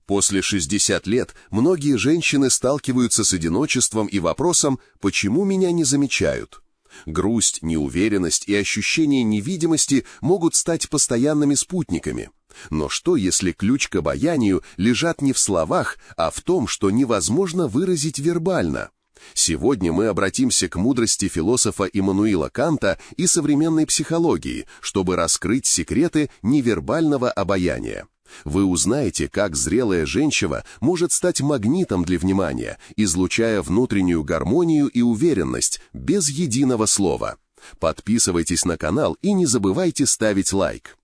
После 60 лет многие женщины сталкиваются с одиночеством и вопросом «почему меня не замечают?». Грусть, неуверенность и ощущение невидимости могут стать постоянными спутниками. Но что, если ключ к обаянию лежат не в словах, а в том, что невозможно выразить вербально? Сегодня мы обратимся к мудрости философа Иммануила Канта и современной психологии, чтобы раскрыть секреты невербального обаяния. Вы узнаете, как зрелая женщина может стать магнитом для внимания, излучая внутреннюю гармонию и уверенность без единого слова. Подписывайтесь на канал и не забывайте ставить лайк.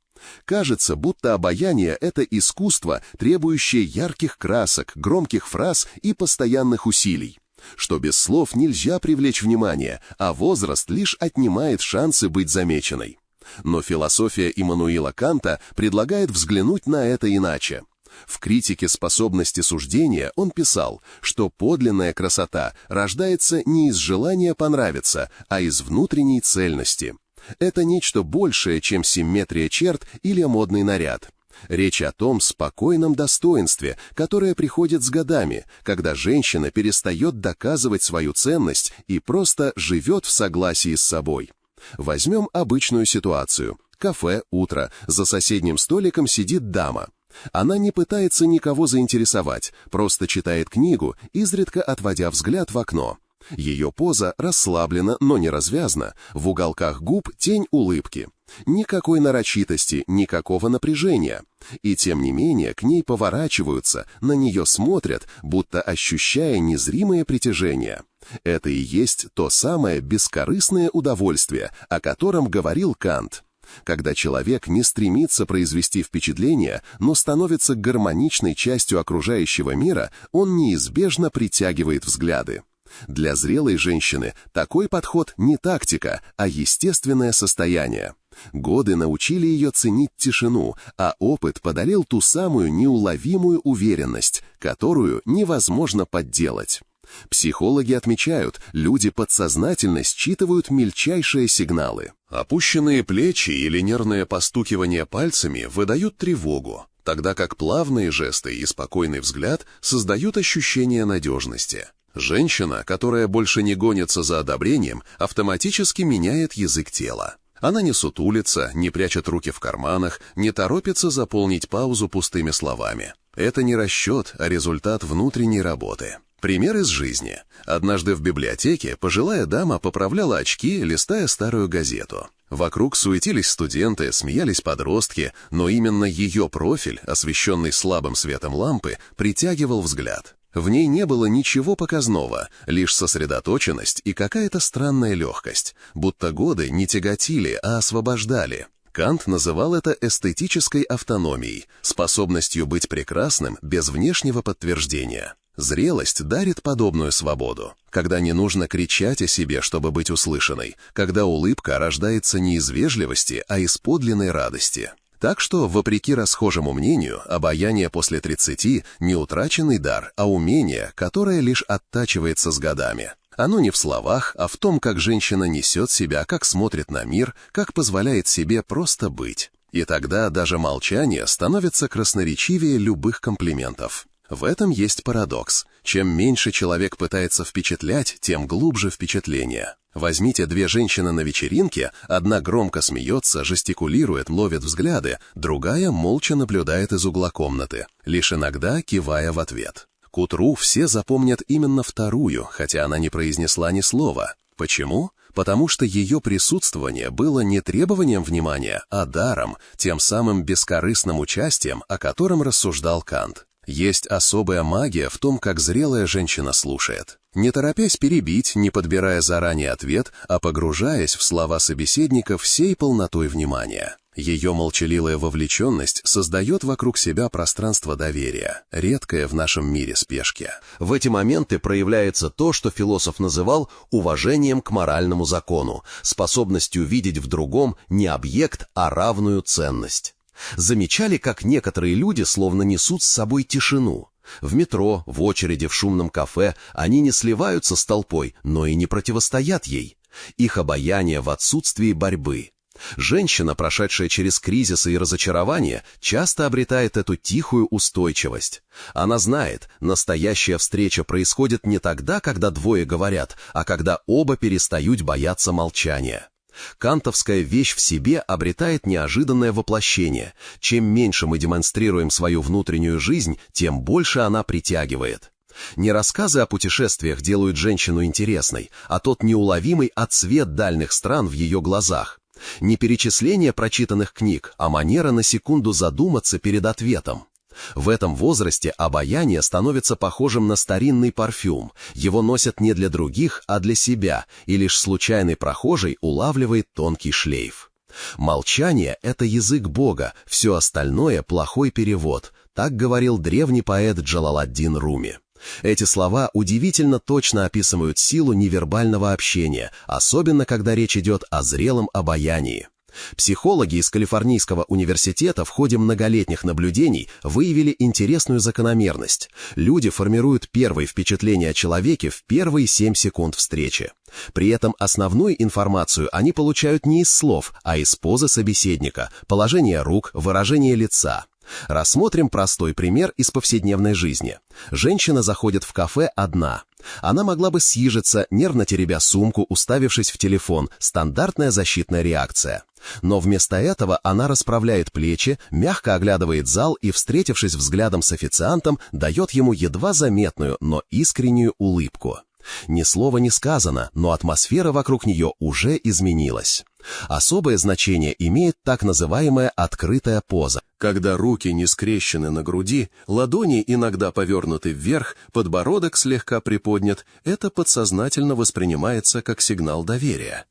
Кажется, будто обаяние – это искусство, требующее ярких красок, громких фраз и постоянных усилий. Что без слов нельзя привлечь внимание, а возраст лишь отнимает шансы быть замеченной. Но философия Иммануила Канта предлагает взглянуть на это иначе. В «Критике способности суждения» он писал, что подлинная красота рождается не из желания понравиться, а из внутренней цельности. Это нечто большее, чем симметрия черт или модный наряд. Речь о том спокойном достоинстве, которое приходит с годами, когда женщина перестает доказывать свою ценность и просто живет в согласии с собой. Возьмем обычную ситуацию. Кафе, утро, за соседним столиком сидит дама. Она не пытается никого заинтересовать, просто читает книгу, изредка отводя взгляд в окно. Ее поза расслаблена, но не развязна, в уголках губ тень улыбки. Никакой нарочитости, никакого напряжения. И тем не менее к ней поворачиваются, на нее смотрят, будто ощущая незримое притяжение. Это и есть то самое бескорыстное удовольствие, о котором говорил Кант. Когда человек не стремится произвести впечатление, но становится гармоничной частью окружающего мира, он неизбежно притягивает взгляды. Для зрелой женщины такой подход не тактика, а естественное состояние. Годы научили ее ценить тишину, а опыт подарил ту самую неуловимую уверенность, которую невозможно подделать. Психологи отмечают, люди подсознательно считывают мельчайшие сигналы. Опущенные плечи или нервное постукивание пальцами выдают тревогу, тогда как плавные жесты и спокойный взгляд создают ощущение надежности. Женщина, которая больше не гонится за одобрением, автоматически меняет язык тела. Она не сутулится, не прячет руки в карманах, не торопится заполнить паузу пустыми словами. Это не расчет, а результат внутренней работы. Пример из жизни. Однажды в библиотеке пожилая дама поправляла очки, листая старую газету. Вокруг суетились студенты, смеялись подростки, но именно ее профиль, освещенный слабым светом лампы, притягивал взгляд. В ней не было ничего показного, лишь сосредоточенность и какая-то странная легкость, будто годы не тяготили, а освобождали. Кант называл это эстетической автономией, способностью быть прекрасным без внешнего подтверждения. Зрелость дарит подобную свободу, когда не нужно кричать о себе, чтобы быть услышанной, когда улыбка рождается не из вежливости, а из подлинной радости. Так что, вопреки расхожему мнению, обаяние после 30 – не утраченный дар, а умение, которое лишь оттачивается с годами. Оно не в словах, а в том, как женщина несет себя, как смотрит на мир, как позволяет себе просто быть. И тогда даже молчание становится красноречивее любых комплиментов. В этом есть парадокс. Чем меньше человек пытается впечатлять, тем глубже впечатление. Возьмите две женщины на вечеринке, одна громко смеется, жестикулирует, ловит взгляды, другая молча наблюдает из угла комнаты, лишь иногда кивая в ответ. К утру все запомнят именно вторую, хотя она не произнесла ни слова. Почему? Потому что ее присутствование было не требованием внимания, а даром, тем самым бескорыстным участием, о котором рассуждал Кант. Есть особая магия в том, как зрелая женщина слушает. Не торопясь перебить, не подбирая заранее ответ, а погружаясь в слова собеседника всей полнотой внимания. Ее молчаливая вовлеченность создает вокруг себя пространство доверия, редкое в нашем мире спешки. В эти моменты проявляется то, что философ называл уважением к моральному закону, способностью видеть в другом не объект, а равную ценность. Замечали, как некоторые люди словно несут с собой тишину? В метро, в очереди, в шумном кафе они не сливаются с толпой, но и не противостоят ей. Их обаяние в отсутствии борьбы. Женщина, прошедшая через кризисы и разочарования, часто обретает эту тихую устойчивость. Она знает, настоящая встреча происходит не тогда, когда двое говорят, а когда оба перестают бояться молчания. Кантовская вещь в себе обретает неожиданное воплощение. Чем меньше мы демонстрируем свою внутреннюю жизнь, тем больше она притягивает. Не рассказы о путешествиях делают женщину интересной, а тот неуловимый отсвет дальних стран в ее глазах. Не перечисление прочитанных книг, а манера на секунду задуматься перед ответом. В этом возрасте обаяние становится похожим на старинный парфюм. Его носят не для других, а для себя, и лишь случайный прохожий улавливает тонкий шлейф. Молчание — это язык Бога, все остальное — плохой перевод. Так говорил древний поэт Джалаладдин Руми. Эти слова удивительно точно описывают силу невербального общения, особенно когда речь идет о зрелом обаянии. Психологи из Калифорнийского университета в ходе многолетних наблюдений выявили интересную закономерность. Люди формируют первые впечатления о человеке в первые 7 секунд встречи. При этом основную информацию они получают не из слов, а из позы собеседника, положения рук, выражения лица. Рассмотрим простой пример из повседневной жизни. Женщина заходит в кафе одна. Она могла бы съежиться, нервно теребя сумку, уставившись в телефон, стандартная защитная реакция. Но вместо этого она расправляет плечи, мягко оглядывает зал и, встретившись взглядом с официантом, дает ему едва заметную, но искреннюю улыбку. Ни слова не сказано, но атмосфера вокруг нее уже изменилась. Особое значение имеет так называемая открытая поза. Когда руки не скрещены на груди, ладони иногда повернуты вверх, подбородок слегка приподнят, это подсознательно воспринимается как сигнал доверия.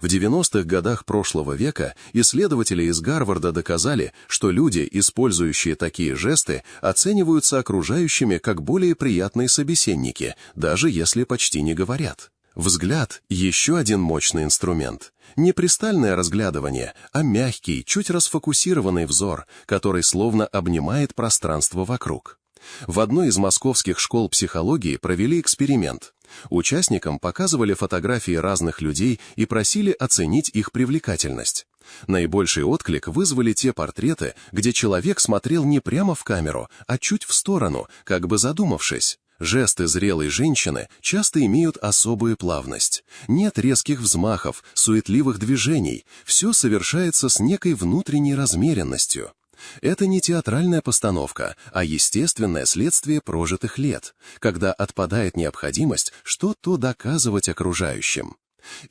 В 90-х годах прошлого века исследователи из Гарварда доказали, что люди, использующие такие жесты, оцениваются окружающими как более приятные собеседники, даже если почти не говорят. Взгляд – еще один мощный инструмент. Не пристальное разглядывание, а мягкий, чуть расфокусированный взор, который словно обнимает пространство вокруг. В одной из московских школ психологии провели эксперимент. Участникам показывали фотографии разных людей и просили оценить их привлекательность. Наибольший отклик вызвали те портреты, где человек смотрел не прямо в камеру, а чуть в сторону, как бы задумавшись. Жесты зрелой женщины часто имеют особую плавность. Нет резких взмахов, суетливых движений, все совершается с некой внутренней размеренностью. Это не театральная постановка, а естественное следствие прожитых лет, когда отпадает необходимость что-то доказывать окружающим.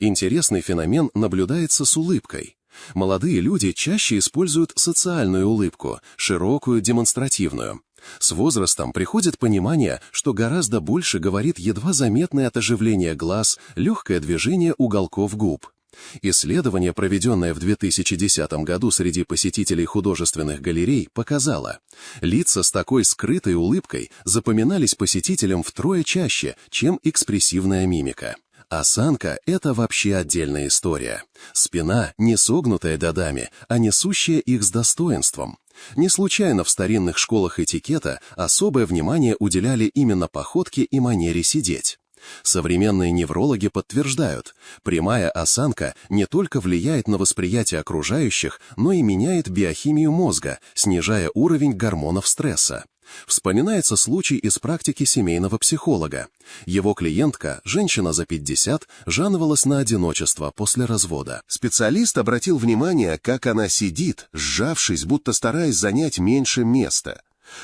Интересный феномен наблюдается с улыбкой. Молодые люди чаще используют социальную улыбку, широкую, демонстративную. С возрастом приходит понимание, что гораздо больше говорит едва заметное от оживления глаз, легкое движение уголков губ. Исследование, проведенное в 2010 году среди посетителей художественных галерей, показало, лица с такой скрытой улыбкой запоминались посетителям втрое чаще, чем экспрессивная мимика. Осанка – это вообще отдельная история. Спина не согнутая додами, а несущая их с достоинством. Не случайно в старинных школах этикета особое внимание уделяли именно походке и манере сидеть. Современные неврологи подтверждают, прямая осанка не только влияет на восприятие окружающих, но и меняет биохимию мозга, снижая уровень гормонов стресса. Вспоминается случай из практики семейного психолога. Его клиентка, женщина за 50, жаловалась на одиночество после развода. Специалист обратил внимание, как она сидит, сжавшись, будто стараясь занять меньше места.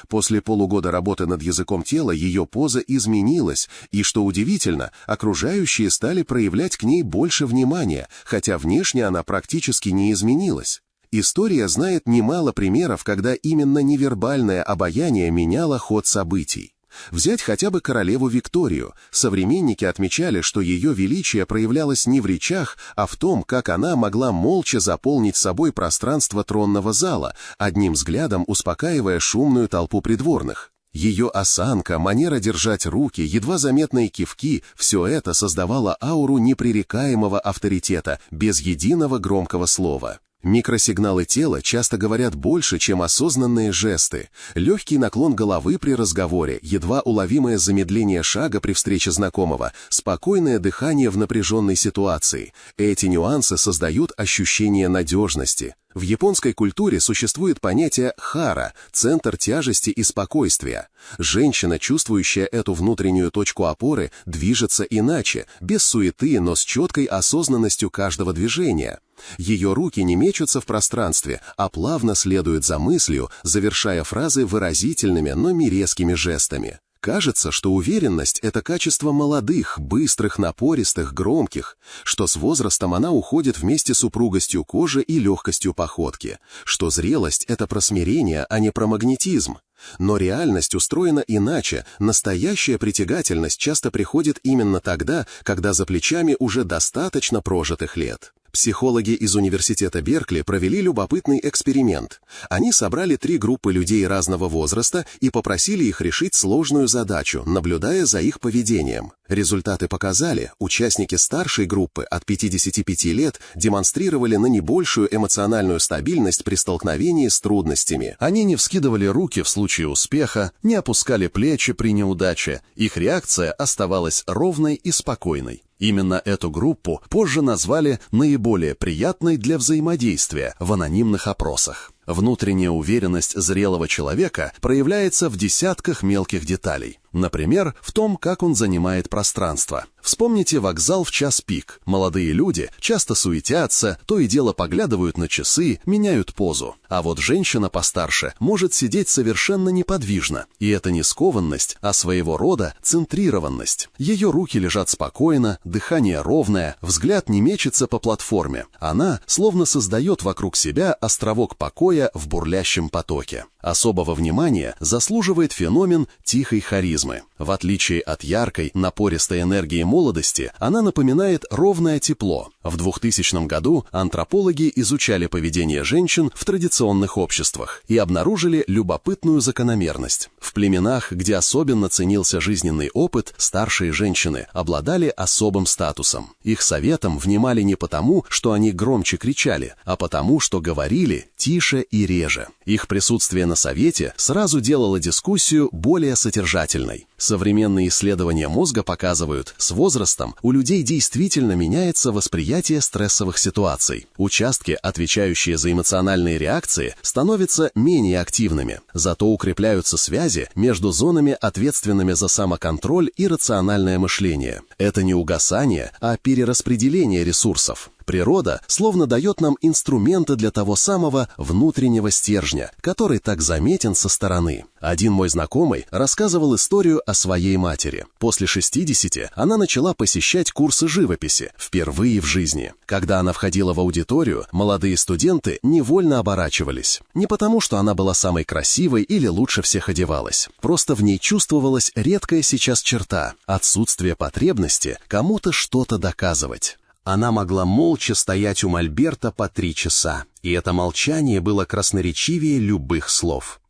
После полугода работы над языком тела ее поза изменилась, и, что удивительно, окружающие стали проявлять к ней больше внимания, хотя внешне она практически не изменилась. История знает немало примеров, когда именно невербальное обаяние меняло ход событий. Взять хотя бы королеву Викторию. Современники отмечали, что ее величие проявлялось не в речах, а в том, как она могла молча заполнить собой пространство тронного зала, одним взглядом успокаивая шумную толпу придворных. Ее осанка, манера держать руки, едва заметные кивки – все это создавало ауру непререкаемого авторитета, без единого громкого слова. Микросигналы тела часто говорят больше, чем осознанные жесты. Легкий наклон головы при разговоре, едва уловимое замедление шага при встрече знакомого, спокойное дыхание в напряженной ситуации. Эти нюансы создают ощущение надежности. В японской культуре существует понятие «хара» – центр тяжести и спокойствия. Женщина, чувствующая эту внутреннюю точку опоры, движется иначе, без суеты, но с четкой осознанностью каждого движения. Ее руки не мечутся в пространстве, а плавно следуют за мыслью, завершая фразы выразительными, но не резкими жестами. Кажется, что уверенность – это качество молодых, быстрых, напористых, громких, что с возрастом она уходит вместе с упругостью кожи и легкостью походки, что зрелость – это про смирение, а не про магнетизм. Но реальность устроена иначе, настоящая притягательность часто приходит именно тогда, когда за плечами уже достаточно прожитых лет. Психологи из университета Беркли провели любопытный эксперимент. Они собрали 3 группы людей разного возраста и попросили их решить сложную задачу, наблюдая за их поведением. Результаты показали, участники старшей группы от 55 лет демонстрировали наибольшую эмоциональную стабильность при столкновении с трудностями. Они не вскидывали руки в случае успеха, не опускали плечи при неудаче. Их реакция оставалась ровной и спокойной. Именно эту группу позже назвали наиболее приятной для взаимодействия в анонимных опросах. Внутренняя уверенность зрелого человека проявляется в десятках мелких деталей. Например, в том, как он занимает пространство. Вспомните вокзал в час пик. Молодые люди часто суетятся, то и дело поглядывают на часы, меняют позу. А вот женщина постарше может сидеть совершенно неподвижно. И это не скованность, а своего рода центрированность. Ее руки лежат спокойно, дыхание ровное, взгляд не мечется по платформе. Она словно создает вокруг себя островок покоя в бурлящем потоке. Особого внимания заслуживает феномен тихой харизмы. В отличие от яркой, напористой энергии молодости, она напоминает ровное тепло. В 2000 году антропологи изучали поведение женщин в традиционных обществах и обнаружили любопытную закономерность. В племенах, где особенно ценился жизненный опыт, старшие женщины обладали особым статусом. Их советам внимали не потому, что они громче кричали, а потому, что говорили тише и реже. Их присутствие на совете сразу делало дискуссию более содержательной. Современные исследования мозга показывают, с возрастом у людей действительно меняется восприятие стрессовых ситуаций. Участки, отвечающие за эмоциональные реакции, становятся менее активными. Зато укрепляются связи между зонами, ответственными за самоконтроль и рациональное мышление. Это не угасание, а перераспределение ресурсов. Природа словно дает нам инструменты для того самого внутреннего стержня, который так заметен со стороны. Один мой знакомый рассказывал историю о своей матери. После 60 она начала посещать курсы живописи, впервые в жизни. Когда она входила в аудиторию, молодые студенты невольно оборачивались. Не потому, что она была самой красивой или лучше всех одевалась. Просто в ней чувствовалась редкая сейчас черта – отсутствие потребности кому-то что-то доказывать. Она могла молча стоять у мольберта по 3 часа, и это молчание было красноречивее любых слов.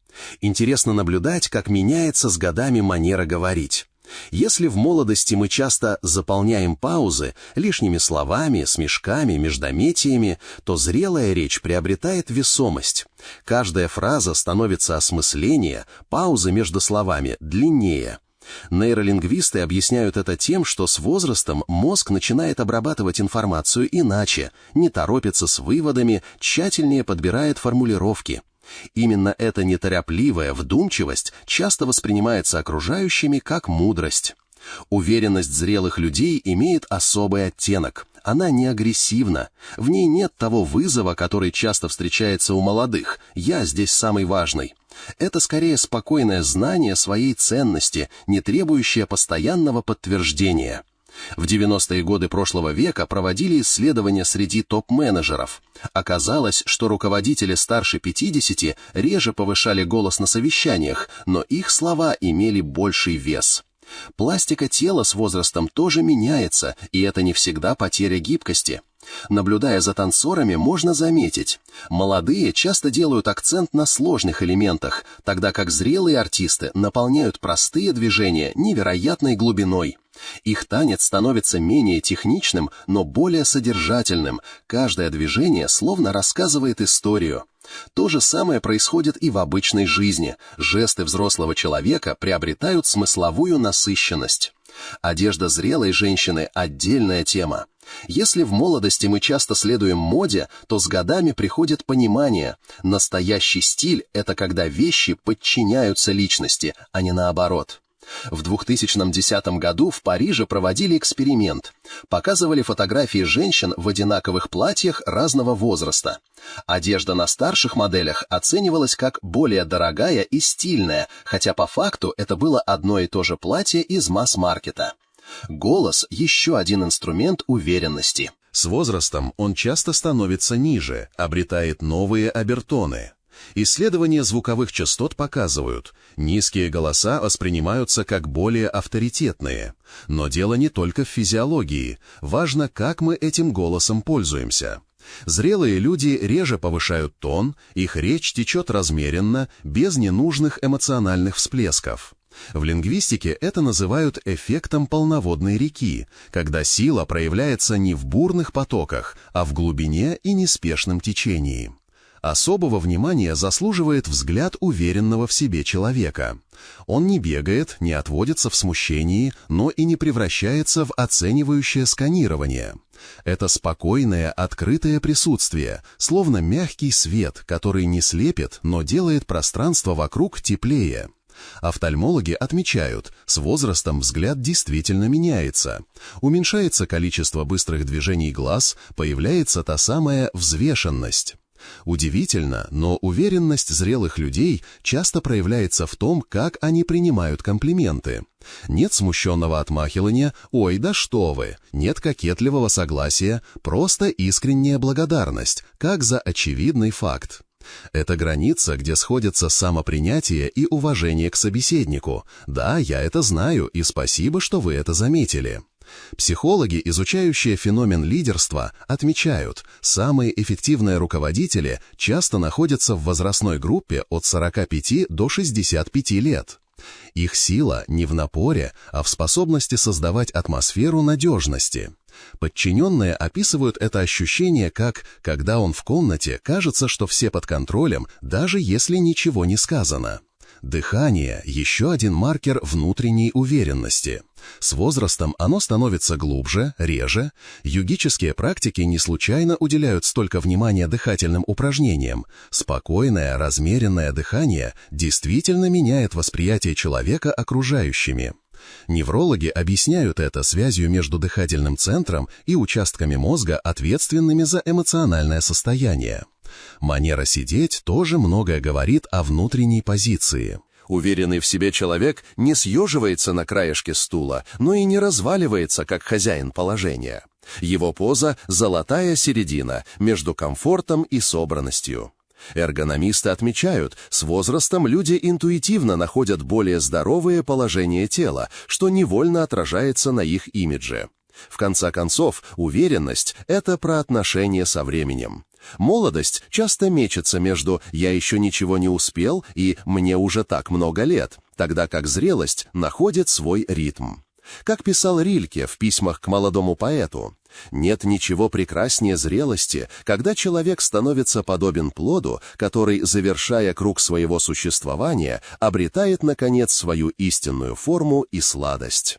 Интересно наблюдать, как меняется с годами манера говорить. Если в молодости мы часто заполняем паузы лишними словами, смешками, междометиями, то зрелая речь приобретает весомость. Каждая фраза становится осмысленнее, паузы между словами длиннее. Нейролингвисты объясняют это тем, что с возрастом мозг начинает обрабатывать информацию иначе, не торопится с выводами, тщательнее подбирает формулировки. Именно эта неторопливая вдумчивость часто воспринимается окружающими как мудрость. Уверенность зрелых людей имеет особый оттенок. Она не агрессивна. В ней нет того вызова, который часто встречается у молодых «я здесь самый важный». Это скорее спокойное знание своей ценности, не требующее постоянного подтверждения. В 90-е годы прошлого века проводили исследования среди топ-менеджеров. Оказалось, что руководители старше 50 реже повышали голос на совещаниях, но их слова имели больший вес. Пластика тела с возрастом тоже меняется, и это не всегда потеря гибкости. Наблюдая за танцорами, можно заметить, молодые часто делают акцент на сложных элементах, тогда как зрелые артисты наполняют простые движения невероятной глубиной. Их танец становится менее техничным, но более содержательным. Каждое движение словно рассказывает историю. То же самое происходит и в обычной жизни. Жесты взрослого человека приобретают смысловую насыщенность. Одежда зрелой женщины – отдельная тема. Если в молодости мы часто следуем моде, то с годами приходит понимание. Настоящий стиль – это когда вещи подчиняются личности, а не наоборот. В 2010 году в Париже проводили эксперимент. Показывали фотографии женщин в одинаковых платьях разного возраста. Одежда на старших моделях оценивалась как более дорогая и стильная, хотя по факту это было одно и то же платье из масс-маркета. Голос – еще один инструмент уверенности. С возрастом он часто становится ниже, обретает новые обертоны. Исследования звуковых частот показывают, низкие голоса воспринимаются как более авторитетные. Но дело не только в физиологии, важно, как мы этим голосом пользуемся. Зрелые люди реже повышают тон, их речь течет размеренно, без ненужных эмоциональных всплесков. В лингвистике это называют эффектом полноводной реки, когда сила проявляется не в бурных потоках, а в глубине и неспешном течении. Особого внимания заслуживает взгляд уверенного в себе человека. Он не бегает, не отводится в смущении, но и не превращается в оценивающее сканирование. Это спокойное, открытое присутствие, словно мягкий свет, который не слепит, но делает пространство вокруг теплее. Офтальмологи отмечают, с возрастом взгляд действительно меняется. Уменьшается количество быстрых движений глаз, появляется та самая взвешенность. Удивительно, но уверенность зрелых людей часто проявляется в том, как они принимают комплименты. Нет смущенного отмахивания «Ой, да что вы!», нет кокетливого согласия, просто искренняя благодарность, как за очевидный факт. Это граница, где сходятся самопринятие и уважение к собеседнику. Да, я это знаю, и спасибо, что вы это заметили. Психологи, изучающие феномен лидерства, отмечают, самые эффективные руководители часто находятся в возрастной группе от 45 до 65 лет. Их сила не в напоре, а в способности создавать атмосферу надежности. Подчиненные описывают это ощущение как «когда он в комнате, кажется, что все под контролем, даже если ничего не сказано». Дыхание – еще один маркер внутренней уверенности. С возрастом оно становится глубже, реже. Йогические практики не случайно уделяют столько внимания дыхательным упражнениям. Спокойное, размеренное дыхание действительно меняет восприятие человека окружающими. Неврологи объясняют это связью между дыхательным центром и участками мозга, ответственными за эмоциональное состояние. Манера сидеть тоже многое говорит о внутренней позиции. Уверенный в себе человек не съеживается на краешке стула, но и не разваливается, как хозяин положения. Его поза – золотая середина между комфортом и собранностью. Эргономисты отмечают, с возрастом люди интуитивно находят более здоровые положения тела, что невольно отражается на их имидже. В конце концов, уверенность – это про отношения со временем. Молодость часто мечется между «я еще ничего не успел» и «мне уже так много лет», тогда как зрелость находит свой ритм. Как писал Рильке в письмах к молодому поэту, «Нет ничего прекраснее зрелости, когда человек становится подобен плоду, который, завершая круг своего существования, обретает, наконец, свою истинную форму и сладость».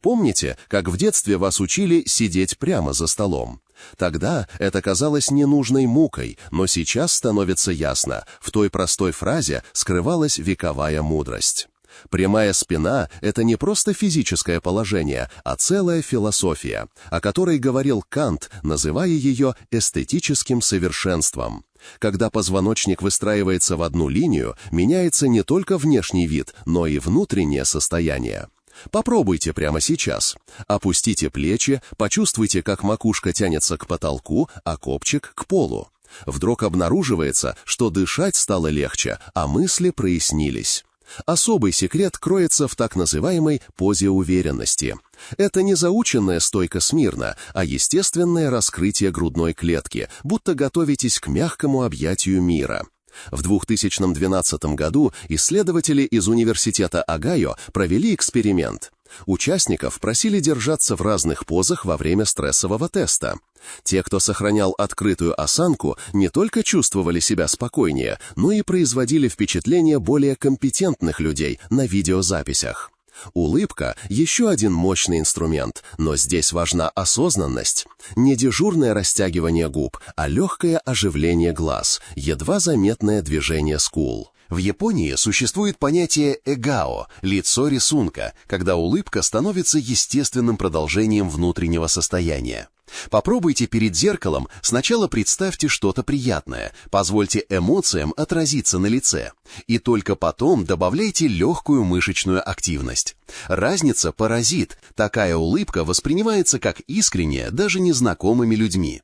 Помните, как в детстве вас учили сидеть прямо за столом? Тогда это казалось ненужной мукой, но сейчас становится ясно, в той простой фразе скрывалась вековая мудрость. Прямая спина – это не просто физическое положение, а целая философия, о которой говорил Кант, называя ее эстетическим совершенством. Когда позвоночник выстраивается в одну линию, меняется не только внешний вид, но и внутреннее состояние. Попробуйте прямо сейчас. Опустите плечи, почувствуйте, как макушка тянется к потолку, а копчик к полу. Вдруг обнаруживается, что дышать стало легче, а мысли прояснились. Особый секрет кроется в так называемой позе уверенности. Это не заученная стойка смирно, а естественное раскрытие грудной клетки, будто готовитесь к мягкому объятию мира. В 2012 году исследователи из университета Огайо провели эксперимент. Участников просили держаться в разных позах во время стрессового теста. Те, кто сохранял открытую осанку, не только чувствовали себя спокойнее, но и производили впечатление более компетентных людей на видеозаписях. Улыбка – еще один мощный инструмент, но здесь важна осознанность. Не дежурное растягивание губ, а легкое оживление глаз, едва заметное движение скул. В Японии существует понятие эгао – лицо рисунка, когда улыбка становится естественным продолжением внутреннего состояния. Попробуйте перед зеркалом, сначала представьте что-то приятное, позвольте эмоциям отразиться на лице, и только потом добавляйте легкую мышечную активность. Разница поразит, такая улыбка воспринимается как искренняя даже незнакомыми людьми.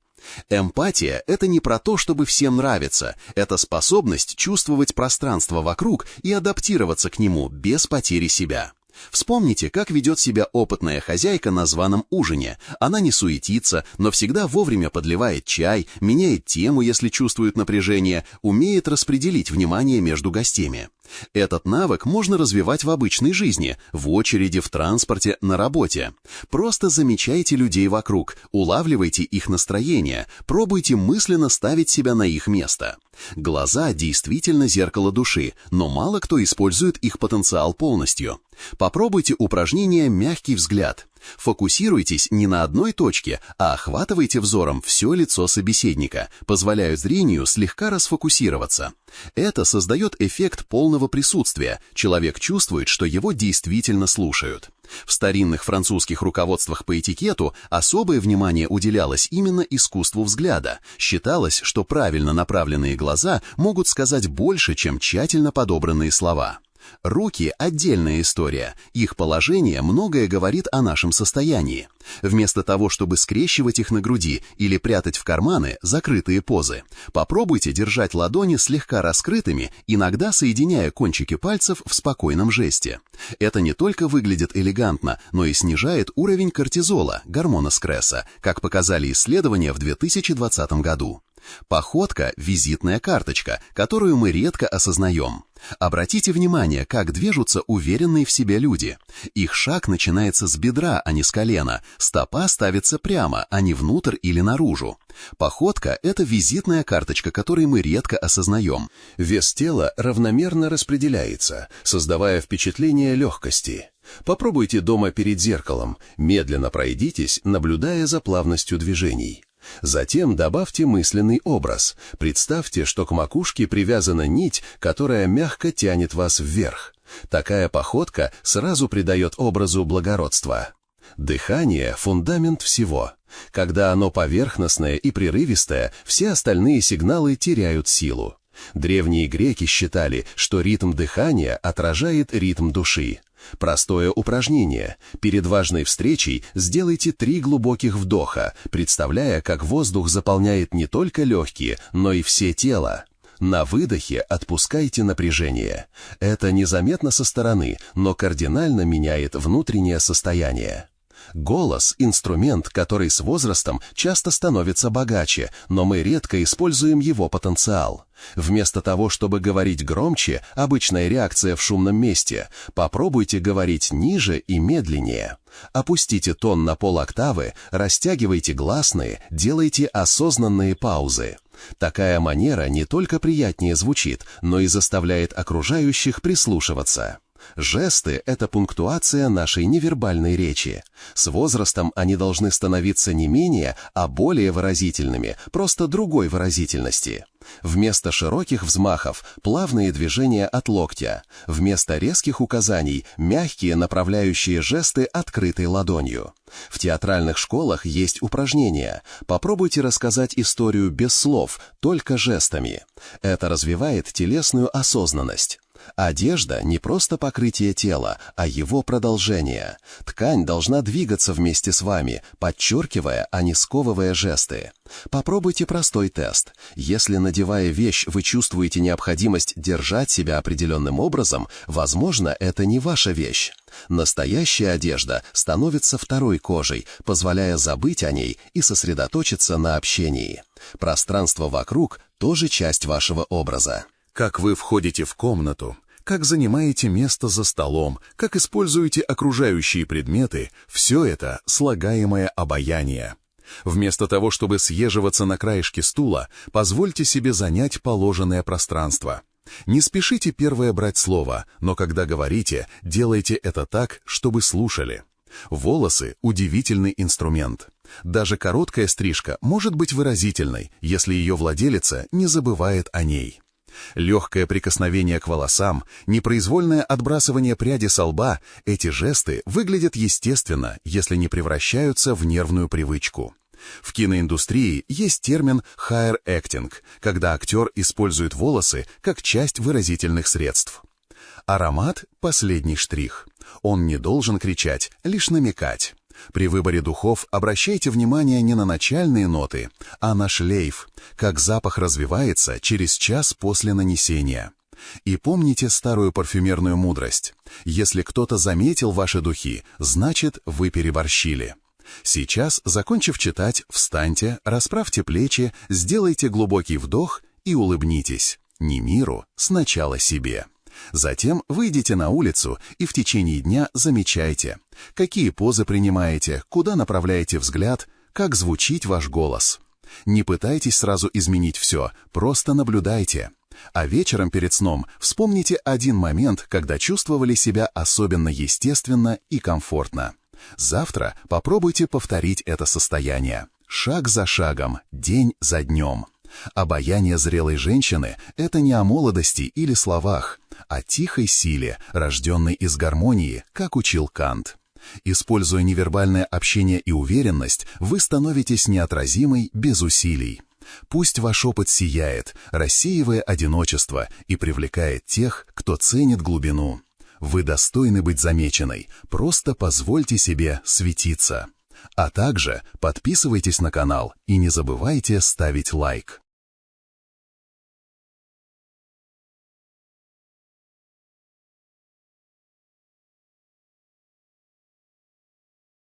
Эмпатия – это не про то, чтобы всем нравиться, это способность чувствовать пространство вокруг и адаптироваться к нему без потери себя. Вспомните, как ведет себя опытная хозяйка на званом ужине. Она не суетится, но всегда вовремя подливает чай, меняет тему, если чувствует напряжение, умеет распределить внимание между гостями. Этот навык можно развивать в обычной жизни, в очереди, в транспорте, на работе. Просто замечайте людей вокруг, улавливайте их настроение, пробуйте мысленно ставить себя на их место. Глаза действительно зеркало души, но мало кто использует их потенциал полностью. Попробуйте упражнение «Мягкий взгляд». Фокусируйтесь не на одной точке, а охватывайте взором все лицо собеседника, позволяя зрению слегка расфокусироваться. Это создает эффект полного присутствия, человек чувствует, что его действительно слушают. В старинных французских руководствах по этикету особое внимание уделялось именно искусству взгляда. Считалось, что правильно направленные глаза могут сказать больше, чем тщательно подобранные слова. Руки – отдельная история. Их положение многое говорит о нашем состоянии. Вместо того, чтобы скрещивать их на груди или прятать в карманы закрытые позы, попробуйте держать ладони слегка раскрытыми, иногда соединяя кончики пальцев в спокойном жесте. Это не только выглядит элегантно, но и снижает уровень кортизола, гормона стресса, как показали исследования в 2020 году. Походка – визитная карточка, которую мы редко осознаем. Обратите внимание, как движутся уверенные в себе люди. Их шаг начинается с бедра, а не с колена. Стопа ставится прямо, а не внутрь или наружу. Походка – это визитная карточка, которую мы редко осознаем. Вес тела равномерно распределяется, создавая впечатление легкости. Попробуйте дома перед зеркалом. Медленно пройдитесь, наблюдая за плавностью движений. Затем добавьте мысленный образ. Представьте, что к макушке привязана нить, которая мягко тянет вас вверх. Такая походка сразу придает образу благородства. Дыхание – фундамент всего. Когда оно поверхностное и прерывистое, все остальные сигналы теряют силу. Древние греки считали, что ритм дыхания отражает ритм души. Простое упражнение. Перед важной встречей сделайте 3 глубоких вдоха, представляя, как воздух заполняет не только легкие, но и все тело. На выдохе отпускайте напряжение. Это незаметно со стороны, но кардинально меняет внутреннее состояние. Голос – инструмент, который с возрастом часто становится богаче, но мы редко используем его потенциал. Вместо того, чтобы говорить громче, обычная реакция в шумном месте, попробуйте говорить ниже и медленнее. Опустите тон на полоктавы, растягивайте гласные, делайте осознанные паузы. Такая манера не только приятнее звучит, но и заставляет окружающих прислушиваться. Жесты – это пунктуация нашей невербальной речи. С возрастом они должны становиться не менее, а более выразительными, просто другой выразительности. Вместо широких взмахов – плавные движения от локтя. Вместо резких указаний – мягкие направляющие жесты открытой ладонью. В театральных школах есть упражнения. Попробуйте рассказать историю без слов, только жестами. Это развивает телесную осознанность. Одежда – не просто покрытие тела, а его продолжение. Ткань должна двигаться вместе с вами, подчеркивая, а не сковывая жесты. Попробуйте простой тест. Если, надевая вещь, вы чувствуете необходимость держать себя определенным образом, возможно, это не ваша вещь. Настоящая одежда становится второй кожей, позволяя забыть о ней и сосредоточиться на общении. Пространство вокруг – тоже часть вашего образа. Как вы входите в комнату, как занимаете место за столом, как используете окружающие предметы – все это слагаемое обаяние. Вместо того, чтобы съеживаться на краешке стула, позвольте себе занять положенное пространство. Не спешите первое брать слово, но когда говорите, делайте это так, чтобы слушали. Волосы – удивительный инструмент. Даже короткая стрижка может быть выразительной, если ее владелица не забывает о ней. Легкое прикосновение к волосам, непроизвольное отбрасывание пряди со лба – эти жесты выглядят естественно, если не превращаются в нервную привычку. В киноиндустрии есть термин «hair acting», когда актер использует волосы как часть выразительных средств. Аромат – последний штрих. Он не должен кричать, лишь намекать. При выборе духов обращайте внимание не на начальные ноты, а на шлейф, как запах развивается через час после нанесения. И помните старую парфюмерную мудрость. Если кто-то заметил ваши духи, значит, вы переборщили. Сейчас, закончив читать, встаньте, расправьте плечи, сделайте глубокий вдох и улыбнитесь. Не миру, сначала себе. Затем выйдите на улицу и в течение дня замечайте, какие позы принимаете, куда направляете взгляд, как звучит ваш голос. Не пытайтесь сразу изменить все, просто наблюдайте. А вечером перед сном вспомните один момент, когда чувствовали себя особенно естественно и комфортно. Завтра попробуйте повторить это состояние. Шаг за шагом, день за днем. Обаяние зрелой женщины – это не о молодости или словах, о тихой силе, рожденной из гармонии, как учил Кант. Используя невербальное общение и уверенность, вы становитесь неотразимой без усилий. Пусть ваш опыт сияет, рассеивая одиночество и привлекает тех, кто ценит глубину. Вы достойны быть замеченной, просто позвольте себе светиться. А также подписывайтесь на канал и не забывайте ставить лайк.